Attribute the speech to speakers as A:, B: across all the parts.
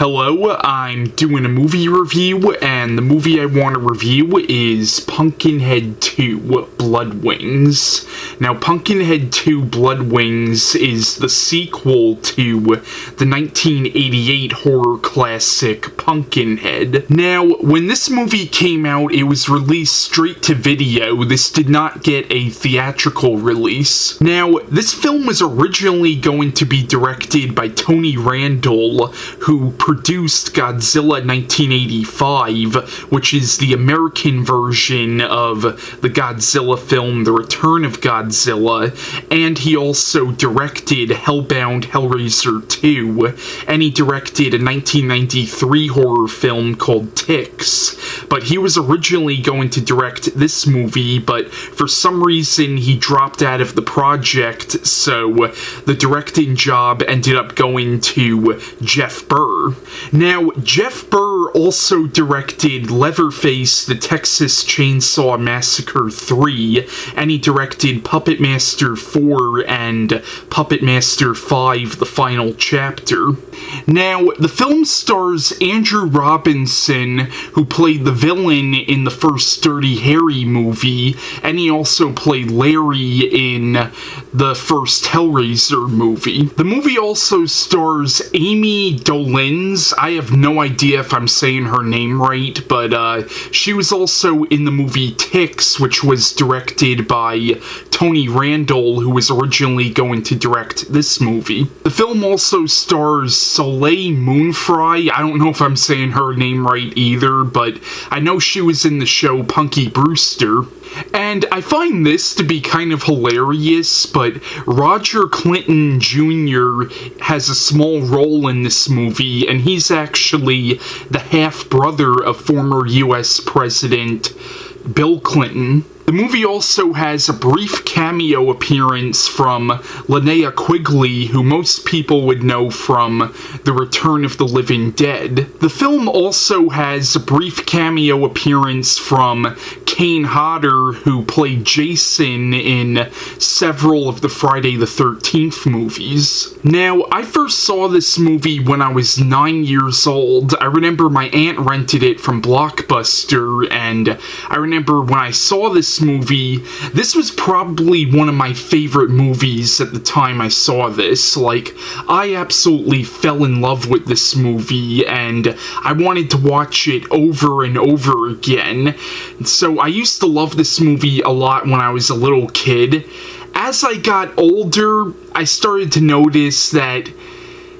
A: Hello, I'm doing a movie review, and the movie I want to review is Pumpkinhead II, Blood Wings. Now, Pumpkinhead II, Blood Wings is the sequel to the 1988 horror classic Pumpkinhead. Now, when this movie came out, it was released straight to video. This did not get a theatrical release. Now, this film was originally going to be directed by Tony Randall, who produced Godzilla 1985, which is the American version of the Godzilla film The Return of Godzilla, and he also directed Hellbound Hellraiser 2, and he directed a 1993 horror film called Ticks. But he was originally going to direct this movie, but for some reason he dropped out of the project, so the directing job ended up going to Jeff Burr. Now, Jeff Burr also directed Leatherface, the Texas Chainsaw Massacre 3, and he directed Puppet Master 4 and Puppet Master 5, The Final Chapter. Now, the film stars Andrew Robinson, who played the villain in the first Dirty Harry movie, and he also played Larry in the first Hellraiser movie. The movie also stars Amy Dolenz. I have no idea if I'm saying her name right, but she was also in the movie Ticks, which was directed by Tony Randall, who was originally going to direct this movie. The film also stars Soleil Frye. I don't know if I'm saying her name right either, but I know she was in the show Punky Brewster. And I find this to be kind of hilarious, but Roger Clinton Jr. has a small role in this movie, and he's actually the half-brother of former U.S. President Bill Clinton. The movie also has a brief cameo appearance from Linnea Quigley, who most people would know from The Return of the Living Dead. The film also has a brief cameo appearance from Kane Hodder, who played Jason in several of the Friday the 13th movies. Now, I first saw this movie when I was 9 years old. I remember my aunt rented it from Blockbuster, and I remember when I saw this movie, this was probably one of my favorite movies at the time I saw this. Like, I absolutely fell in love with this movie, and I wanted to watch it over and over again. So I used to love this movie a lot when I was a little kid. As I got older, I started to notice that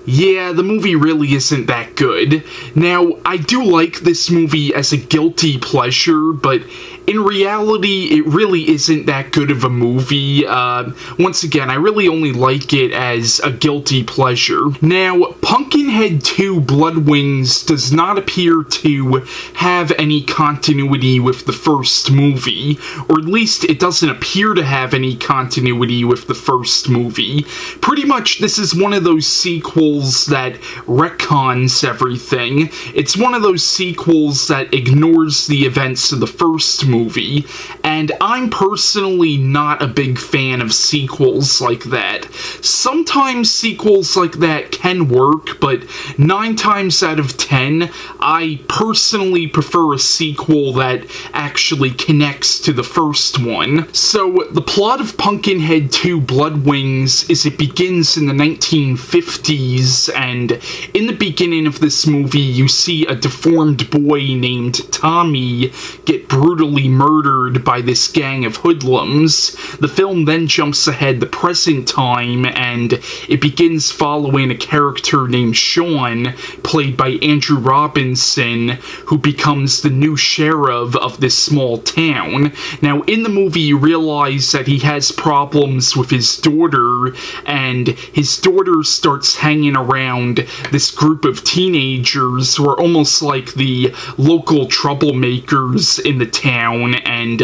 A: yeah, the movie really isn't that good. Now, I do like this movie as a guilty pleasure, but in reality, it really isn't that good of a movie. Once again, I really only like it as a guilty pleasure. Now, Pumpkinhead II Blood Wings does not appear to have any continuity with the first movie, or at least it doesn't appear to have any continuity with the first movie. Pretty much, this is one of those sequels that retcons everything. It's one of those sequels that ignores the events of the first movie, and I'm personally not a big fan of sequels like that. Sometimes sequels like that can work, but 9 times out of 10, I personally prefer a sequel that actually connects to the first one. So, the plot of Pumpkinhead II Blood Wings is it begins in the 1950s, and in the beginning of this movie, you see a deformed boy named Tommy get brutally murdered by this gang of hoodlums. The film then jumps ahead the present time, and it begins following a character named Sean, played by Andrew Robinson, who becomes the new sheriff of this small town. Now, in the movie, you realize that he has problems with his daughter, and his daughter starts hanging around this group of teenagers who are almost like the local troublemakers in the town. town, and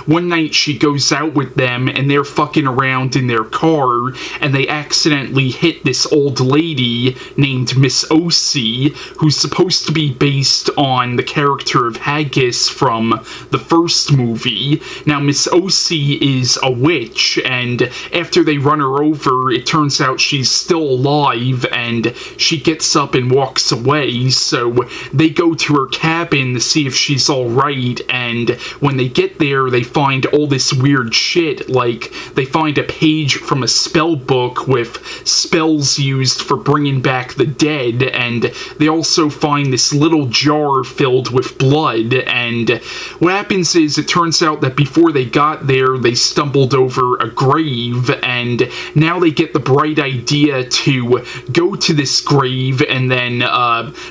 A: one night she goes out with them, and they're fucking around in their car, and they accidentally hit this old lady named Miss O.C., who's supposed to be based on the character of Haggis from the first movie. Now, Miss O.C. is a witch, and after they run her over, it turns out she's still alive, and she gets up and walks away, so they go to her cabin to see if she's alright, and when they get there, they find all this weird shit, like, they find a page from a spell book with spells used for bringing back the dead, and they also find this little jar filled with blood, and what happens is, it turns out that before they got there, they stumbled over a grave, and now they get the bright idea to go to this grave and then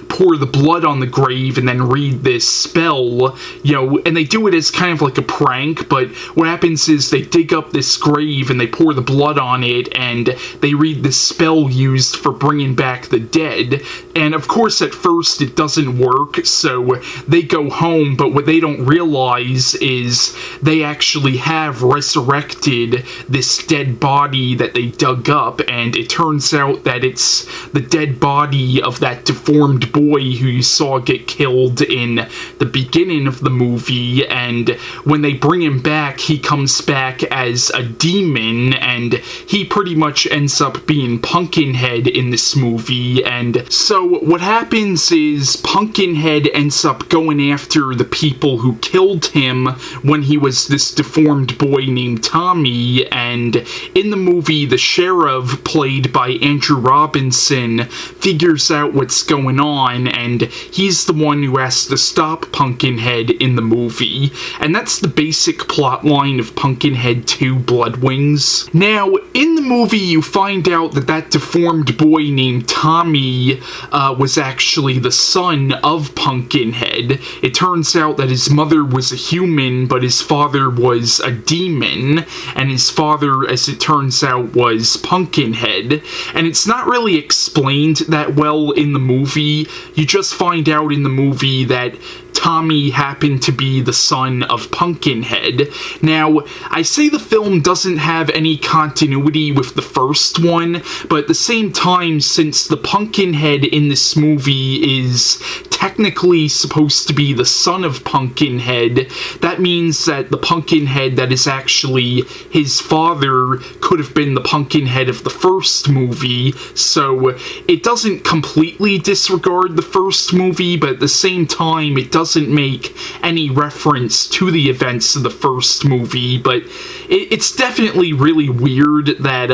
A: pour the blood on the grave and then read this spell, you know, and they do it as kind of like a prank, but what happens is they dig up this grave and they pour the blood on it and they read this spell used for bringing back the dead, and of course at first it doesn't work, so they go home, but what they don't realize is they actually have resurrected this dead body that they dug up, and it turns out that it's the dead body of that deformed boy who you saw get killed in the beginning of the movie, and when they bring him back, he comes back as a demon, and he pretty much ends up being Pumpkinhead in this movie, and so what happens is Pumpkinhead ends up going after the people who killed him when he was this deformed boy named Tommy, and in the movie, the sheriff, played by Andrew Robinson, figures out what's going on, and he's the one who has to stop Pumpkinhead in the movie, and that's the basic plot line of Pumpkinhead II Bloodwings. Now, in the movie, you find out that that deformed boy named Tommy was actually the son of Pumpkinhead. It turns out that his mother was a human, but his father was a demon, and his father, as it turns out, was Pumpkinhead, and it's not really explained that well in the movie. You just find out in the movie that Tommy happened to be the son of Pumpkinhead. Now, I say the film doesn't have any continuity with the first one, but at the same time, since the Pumpkinhead in this movie is technically supposed to be the son of Pumpkinhead, that means that the Pumpkinhead that is actually his father could have been the Pumpkinhead of the first movie, so it doesn't completely disregard the first movie, but at the same time, it doesn't make any reference to the events of the first movie, but it's definitely really weird that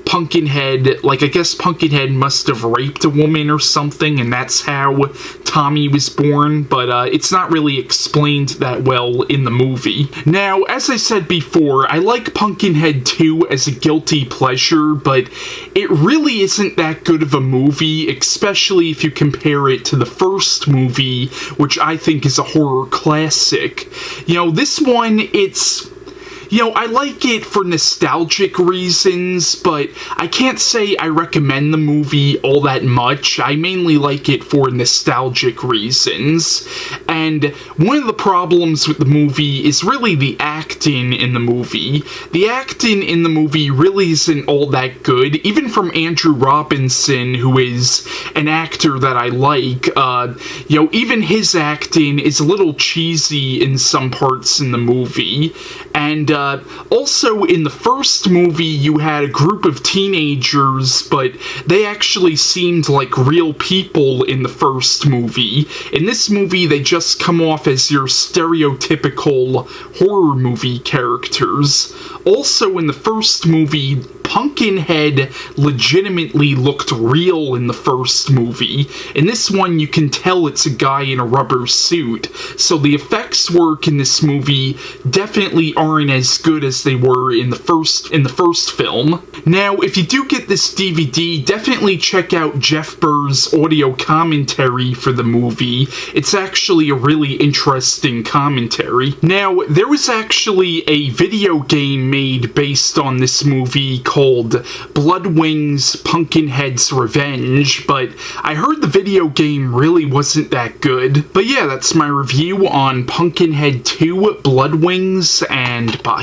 A: Pumpkinhead, like, I guess Pumpkinhead must have raped a woman or something, and that's how Tommy was born, but it's not really explained that well in the movie. Now, as I said before, I like Pumpkinhead 2 as a guilty pleasure, but it really isn't that good of a movie, especially if you compare it to the first movie, which I think is a horror classic. You know, this one, it's... You know, I like it for nostalgic reasons, but I can't say I recommend the movie all that much. I mainly like it for nostalgic reasons. And one of the problems with the movie is really the acting in the movie. The acting in the movie really isn't all that good, even from Andrew Robinson, who is an actor that I like. You know, even his acting is a little cheesy in some parts in the movie. And also, in the first movie, you had a group of teenagers, but they actually seemed like real people in the first movie. In this movie, they just come off as your stereotypical horror movie characters. Also, in the first movie, Pumpkinhead legitimately looked real in the first movie. In this one, you can tell it's a guy in a rubber suit, so the effects work in this movie definitely aren't as as good as they were in the first film. Now, if you do get this DVD, definitely check out Jeff Burr's audio commentary for the movie. It's actually a really interesting commentary. Now, there was actually a video game made based on this movie called Bloodwing's Pumpkinhead's Revenge, but I heard the video game really wasn't that good. But yeah, that's my review on Pumpkinhead II Bloodwings, and bye.